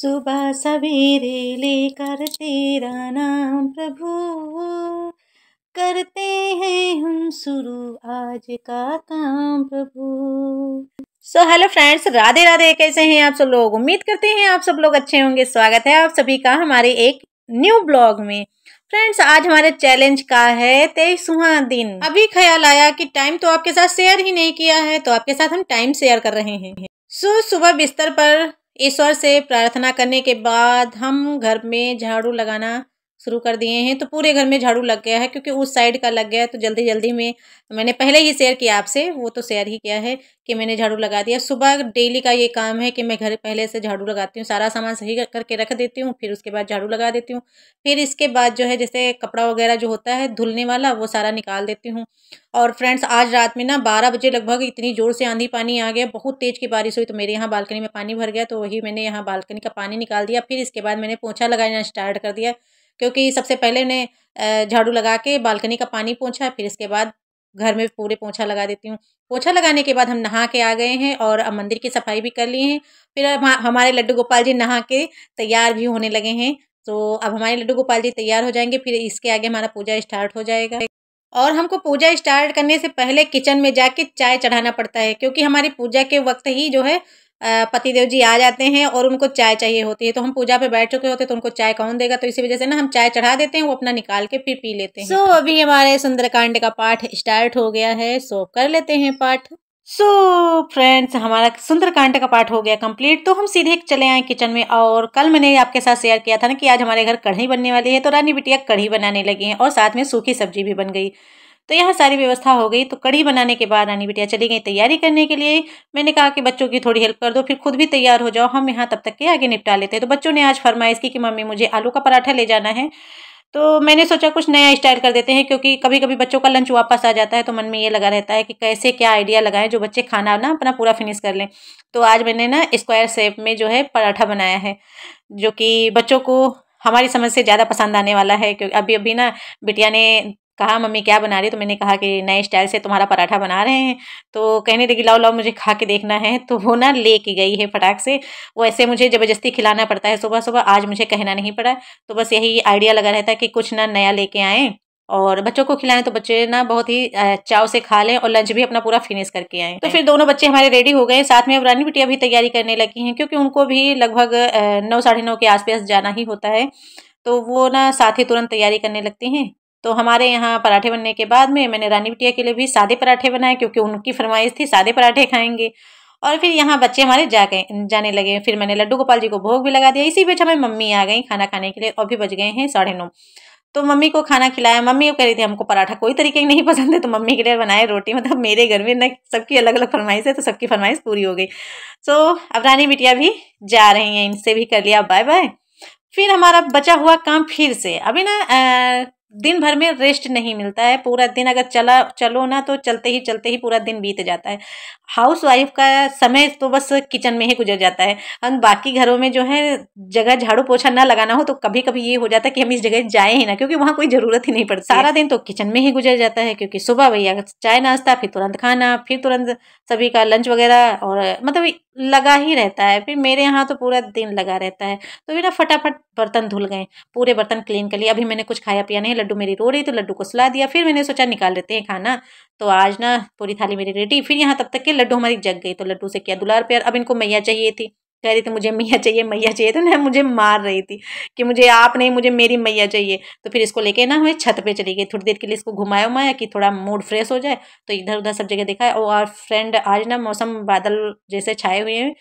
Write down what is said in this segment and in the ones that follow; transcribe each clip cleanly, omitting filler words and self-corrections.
सुबह सवेरे लेकर तेरा नाम प्रभु, करते हैं हम शुरू आज का काम प्रभु। Hello friends, Radhe Radhe. कैसे हैं आप सब लोग? उम्मीद करते हैं आप सब लोग अच्छे होंगे। स्वागत है आप सभी का हमारे एक न्यू ब्लॉग में। फ्रेंड्स, आज हमारे चैलेंज का है 23वां दिन। अभी ख्याल आया कि टाइम तो आपके साथ शेयर ही नहीं किया है, तो आपके साथ हम टाइम शेयर कर रहे हैं। सुबह बिस्तर पर ईश्वर से प्रार्थना करने के बाद हम घर में झाड़ू लगाना शुरू कर दिए हैं। तो पूरे घर में झाड़ू लग गया है, क्योंकि उस साइड का लग गया है। तो जल्दी जल्दी में मैंने पहले ही शेयर किया आपसे, वो तो शेयर ही किया है कि मैंने झाड़ू लगा दिया। सुबह डेली का ये काम है कि मैं घर पहले से झाड़ू लगाती हूँ, सारा सामान सही करके रख देती हूँ, फिर उसके बाद झाड़ू लगा देती हूँ। फिर इसके बाद जो है, जैसे कपड़ा वगैरह जो होता है धुलने वाला, वो सारा निकाल देती हूँ। और फ्रेंड्स, आज रात में ना 12 बजे लगभग इतनी ज़ोर से आंधी पानी आ गया, बहुत तेज़ की बारिश हुई। तो मेरे यहाँ बालकनी में पानी भर गया, तो वही मैंने यहाँ बालकनी का पानी निकाल दिया। फिर इसके बाद मैंने पोंछा लगाना स्टार्ट कर दिया, क्योंकि सबसे पहले ने झाड़ू लगा के बालकनी का पानी पोंछा, फिर इसके बाद घर में पूरे पोंछा लगा देती हूँ। पोंछा लगाने के बाद हम नहा के आ गए हैं और अब मंदिर की सफाई भी कर लिए हैं। फिर अब हमारे लड्डू गोपाल जी नहा के तैयार भी होने लगे हैं। तो अब हमारे लड्डू गोपाल जी तैयार हो जाएंगे, फिर इसके आगे हमारा पूजा स्टार्ट हो जाएगा। और हमको पूजा स्टार्ट करने से पहले किचन में जाके चाय चढ़ाना पड़ता है, क्योंकि हमारी पूजा के वक्त ही जो है पतिदेव जी आ जाते हैं और उनको चाय चाहिए होती है। तो हम पूजा पे बैठ चुके होते हैं, तो उनको चाय कौन देगा। तो इसी वजह से ना हम चाय चढ़ा देते हैं, वो अपना निकाल के फिर पी लेते हैं। अभी हमारे सुंदरकांड का पाठ स्टार्ट हो गया है, कर लेते हैं पाठ। फ्रेंड्स, हमारा सुंदरकांड का पाठ हो गया कंप्लीट। तो हम सीधे चले आए किचन में। और कल मैंने आपके साथ शेयर किया था ना कि आज हमारे घर कढ़ी बनने वाली है, तो रानी बिटिया कढ़ी बनाने लगी हैं और साथ में सूखी सब्जी भी बन गई। तो यहाँ सारी व्यवस्था हो गई। तो कढ़ी बनाने के बाद रानी बिटिया चली गई तैयारी करने के लिए। मैंने कहा कि बच्चों की थोड़ी हेल्प कर दो, फिर खुद भी तैयार हो जाओ, हम यहाँ तब तक के आगे निपटा लेते हैं। तो बच्चों ने आज फरमाइश की कि मम्मी मुझे आलू का पराठा ले जाना है। तो मैंने सोचा कुछ नया स्टाइल कर देते हैं, क्योंकि कभी कभी बच्चों का लंच वापस आ जाता है, तो मन में ये लगा रहता है कि कैसे क्या आइडिया लगाएं जो बच्चे खाना ना अपना पूरा फिनिश कर लें। तो आज मैंने ना स्क्वायर शेप में जो है पराठा बनाया है, जो कि बच्चों को हमारी समझ से ज़्यादा पसंद आने वाला है। क्योंकि अभी अभी ना बिटिया ने कहा मम्मी क्या बना रही है, तो मैंने कहा कि नए स्टाइल से तुम्हारा पराठा बना रहे हैं। तो कहने लगी लाओ लाओ मुझे खा के देखना है। तो वो ना लेके गई है फटाक से। वो ऐसे मुझे ज़बरदस्ती खिलाना पड़ता है सुबह सुबह, आज मुझे कहना नहीं पड़ा। तो बस यही आइडिया लगा रहता है कि कुछ ना नया लेके आएँ और बच्चों को खिलाएं, तो बच्चे ना बहुत ही चाव से खा लें और लंच भी अपना पूरा फिनिश करके आएँ। तो फिर दोनों बच्चे हमारे रेडी हो गए। साथ में अब रानी बिटिया भी तैयारी करने लगी हैं, क्योंकि उनको भी लगभग 9 साढ़े 9 के आसपास जाना ही होता है। तो वो ना साथ ही तुरंत तैयारी करने लगती हैं। तो हमारे यहाँ पराठे बनने के बाद में मैंने रानी बिटिया के लिए भी सादे पराठे बनाए, क्योंकि उनकी फरमाइश थी सादे पराठे खाएंगे। और फिर यहाँ बच्चे हमारे जाने लगे। फिर मैंने लड्डू गोपाल जी को भोग भी लगा दिया। इसी बीच हमें मम्मी आ गई खाना खाने के लिए, और भी बज गए हैं 9:30। तो मम्मी को खाना खिलाया। मम्मी को कह रही थी हमको पराठा कोई तरीके का नहीं पसंद है, तो मम्मी के लिए बनाए रोटी। मतलब मेरे घर में न सबकी अलग अलग फरमाइश है, तो सबकी फरमाइश पूरी हो गई। अब रानी बिटिया भी जा रही हैं, इनसे भी कर लिया बाय बाय। फिर हमारा बचा हुआ काम फिर से। अभी ना दिन भर में रेस्ट नहीं मिलता है। पूरा दिन अगर चलो ना, तो चलते ही पूरा दिन बीत जाता है। हाउस वाइफ का समय तो बस किचन में ही गुजर जाता है। हम बाकी घरों में जो है जगह झाड़ू पोछा ना लगाना हो, तो कभी कभी ये हो जाता है कि हम इस जगह जाए ही ना, क्योंकि वहाँ कोई ज़रूरत ही नहीं पड़ती। सारा दिन तो किचन में ही गुजर जाता है, क्योंकि सुबह भैया चाय नाश्ता, फिर तुरंत खाना, फिर तुरंत सभी का लंच वगैरह, और मतलब लगा ही रहता है। फिर मेरे यहाँ तो पूरा दिन लगा रहता है। तो फिर ना फटाफट बर्तन धुल गए, पूरे बर्तन क्लीन कर लिए। अभी मैंने कुछ खाया पिया नहीं, लड्डू मेरी रो रही, तो लड्डू को सुला दिया। फिर मैंने सोचा निकाल लेते हैं खाना। तो आज ना पूरी थाली मेरी रेडी। फिर यहाँ तब तक के लड्डू हमारी जग गई। तो लड्डू से किया दुलार प्यार। अब इनको मैया चाहिए थी, कह रही थी मुझे मैया चाहिए मैया चाहिए। तो ना मुझे मार रही थी कि मुझे आप नहीं, मुझे मेरी मैया चाहिए। तो फिर इसको लेके ना हमें छत पे चली गई, थोड़ी देर के लिए इसको घुमाया उमाया कि थोड़ा मूड फ्रेश हो जाए। तो इधर उधर सब जगह देखा है। और फ्रेंड, आज ना मौसम बादल जैसे छाए हुए हैं।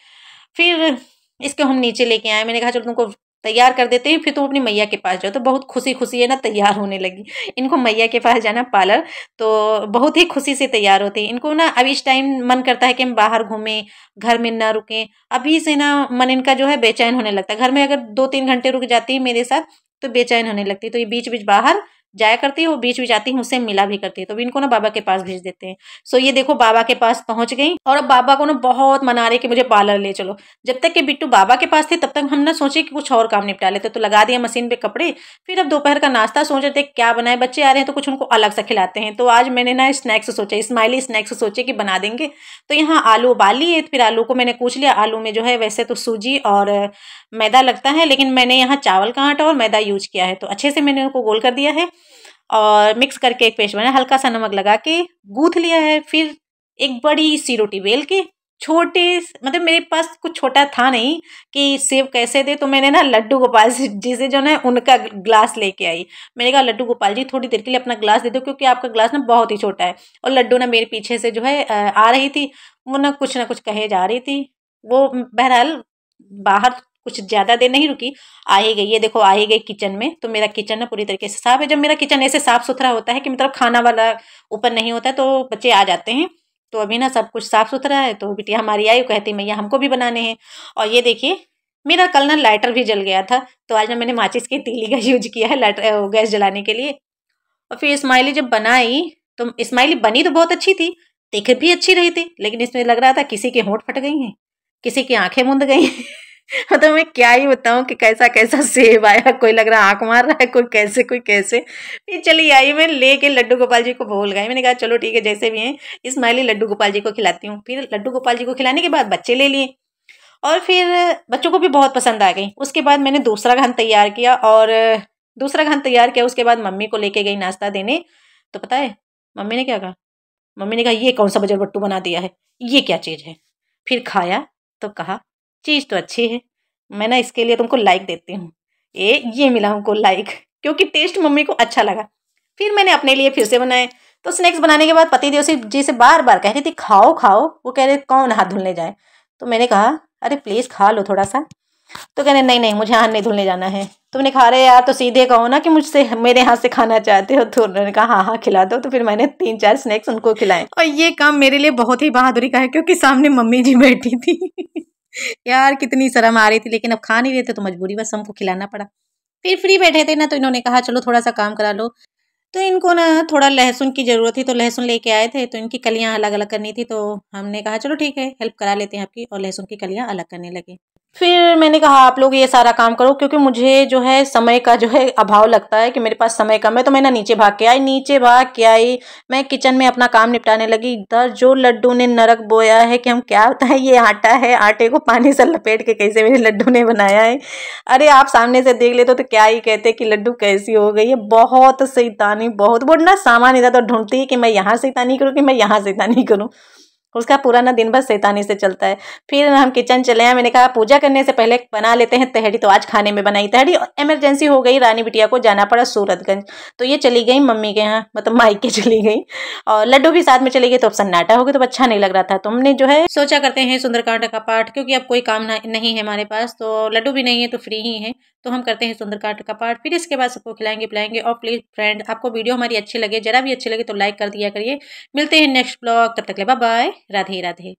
फिर इसको हम नीचे लेके आए। मैंने कहा चलो तुमको तैयार कर देते हैं, फिर तुम अपनी मैया के पास जाओ। तो बहुत खुशी खुशी है ना तैयार होने लगी। इनको मैया के पास जाना पार्लर, तो बहुत ही खुशी से तैयार होते हैं। इनको ना अब इस टाइम मन करता है कि हम बाहर घूमें, घर में ना रुकें। अभी से ना मन इनका जो है बेचैन होने लगता है। घर में अगर 2-3 घंटे रुक जाती है मेरे साथ, तो बेचैन होने लगती है। तो ये बीच बीच बाहर जाया करती है, वो बीच बीच आती है, मुझसे मिला भी करती है, तो भी इनको ना बाबा के पास भेज देते हैं। सो ये देखो बाबा के पास पहुंच गई और अब बाबा को ना बहुत मना रहे कि मुझे पार्लर ले चलो। जब तक कि बिट्टू बाबा के पास थे तब तक हम ना सोचे कि कुछ और काम निपटा लेते, तो लगा दिया मशीन पे कपड़े। फिर अब दोपहर का नाश्ता सोच रहे थे क्या बनाए, बच्चे आ रहे हैं तो कुछ उनको अलग सा खिलाते हैं। तो आज मैंने ना स्नैक्स सोचा, स्माइली स्नैक्स सोचे कि बना देंगे। तो यहाँ आलू उबाल लिए, फिर आलू को मैंने कूच लिया। आलू में जो है वैसे तो सूजी और मैदा लगता है, लेकिन मैंने यहाँ चावल का आटा और मैदा यूज किया है, तो अच्छे से मैंने उनको गोल कर दिया है और मिक्स करके एक पेस्ट बनाया, हल्का सा नमक लगा के गूंथ लिया है। फिर एक बड़ी सी रोटी बेल के छोटे, मतलब मेरे पास कुछ छोटा था नहीं कि सेव कैसे दे, तो मैंने ना लड्डू गोपाल जी से जो ना उनका ग्लास लेके आई। मैंने कहा लड्डू गोपाल जी थोड़ी देर के लिए अपना ग्लास दे दो, क्योंकि आपका ग्लास ना बहुत ही छोटा है। और लड्डू ना मेरे पीछे से जो है आ रही थी, वो ना कुछ कहे जा रही थी। वो बहरहाल बाहर कुछ ज्यादा देर नहीं रुकी, आ ही गई। ये देखो आ ही गई किचन में। तो मेरा किचन ना पूरी तरीके से साफ है। जब मेरा किचन ऐसे साफ सुथरा होता है कि मतलब खाना वाला ऊपर नहीं होता है, तो बच्चे आ जाते हैं। तो अभी ना सब कुछ साफ सुथरा है, तो बिटिया हमारी आई, कहती मैया हमको भी बनाने हैं। और ये देखिए मेरा कल ना लाइटर भी जल गया था, तो आज ना मैंने माचिस की तीली का यूज किया है लाइटर गैस जलाने के लिए। और फिर स्माइली जब बनाई तो स्माइली बनी तो बहुत अच्छी थी, दिख भी अच्छी रही थी, लेकिन इसमें लग रहा था किसी के होंठ फट गई हैं, किसी की आंखें मूंद गई हैं। मतलब मैं क्या ही बताऊं कि कैसा कैसा सेब आया, कोई लग रहा आंख मार रहा है, कोई कैसे कोई कैसे। फिर चली आई, मैं लेके लड्डू गोपाल जी को भूल गई। मैंने कहा चलो ठीक है जैसे भी हैं स्माइली लड्डू गोपाल जी को खिलाती हूँ। फिर लड्डू गोपाल जी को खिलाने के बाद बच्चे ले लिए और फिर बच्चों को भी बहुत पसंद आ गई। उसके बाद मैंने दूसरा घान तैयार किया और दूसरा घान तैयार किया, उसके बाद मम्मी को लेके गई नाश्ता देने। तो पता है मम्मी ने क्या कहा, मम्मी ने कहा ये कौन सा बजरबट्टू बना दिया है, ये क्या चीज़ है। फिर खाया तो कहा चीज़ तो अच्छी है, मैं ना इसके लिए तुमको लाइक देती हूँ। ये मिला हमको लाइक, क्योंकि टेस्ट मम्मी को अच्छा लगा। फिर मैंने अपने लिए फिर से बनाए। तो स्नैक्स बनाने के बाद पति देव जी से बार बार कह रही थी खाओ खाओ, वो कह रहे कौन हाथ धुलने जाए। तो मैंने कहा अरे प्लीज़ खा लो थोड़ा सा। तो कह रहे नहीं नहीं मुझे हाथ नहीं धुलने जाना है। तो मैंने कहा अरे यार तो सीधे कहो ना कि मुझसे मेरे हाथ से खाना चाहते हो। तो उन्होंने कहा हाँ हाँ खिला दो। तो फिर मैंने 3-4 स्नैक्स उनको खिलाए और ये काम मेरे लिए बहुत ही बहादुरी का है, क्योंकि सामने मम्मी जी बैठी थी। यार कितनी शर्म आ रही थी, लेकिन अब खा नहीं रहे थे तो मजबूरी बस हमको खिलाना पड़ा। फिर फ्री बैठे थे ना, तो इन्होंने कहा चलो थोड़ा सा काम करा लो। तो इनको ना थोड़ा लहसुन की ज़रूरत थी, तो लहसुन लेके आए थे। तो इनकी कलियां अलग अलग करनी थी, तो हमने कहा चलो ठीक है हेल्प करा लेते हैं आपकी, और लहसुन की कलियां अलग करने लगे। फिर मैंने कहा आप लोग ये सारा काम करो, क्योंकि मुझे जो है समय का जो है अभाव लगता है कि मेरे पास समय कम है। तो मैं ना नीचे भाग के आई, मैं किचन में अपना काम निपटाने लगी। इधर जो लड्डू ने नरक बोया है कि हम क्या बताएं, ये आटा है, आटे को पानी से लपेट के कैसे मेरे लड्डू ने बनाया है। अरे आप सामने से देख लेते तो क्या ही कहते कि लड्डू कैसी हो गई है। बहुत शैतानी, बहुत वो ना सामान इधर तो ढूंढती है कि मैं यहाँ शैतानी करूँ कि मैं यहाँ शैतानी करूँ। उसका पूरा ना दिन भर शैतानी से चलता है। फिर हम किचन चले आए, मैंने कहा पूजा करने से पहले बना लेते हैं तहरी। तो आज खाने में बनाई तहरी। इमरजेंसी हो गई, रानी बिटिया को जाना पड़ा सूरतगंज, तो ये चली गई मम्मी के यहाँ, मतलब मायके चली गई। और लड्डू भी साथ में चली गई, तो अब सन्नाटा हो गया, तो अच्छा नहीं लग रहा था। तो हमने जो है सोचा करते हैं सुंदरकांड का पाठ, क्योंकि अब कोई काम नहीं है हमारे पास, तो लड्डू भी नहीं है तो फ्री ही है, तो हम करते हैं सुंदरकांड का पाठ। फिर इसके बाद सबको खिलाएंगे पिलाएंगे। और प्लीज फ्रेंड आपको वीडियो हमारी अच्छी लगे, जरा भी अच्छी लगे तो लाइक कर दिया करिए। मिलते हैं नेक्स्ट ब्लॉग, तब तक ले बाय बाय, राधे राधे।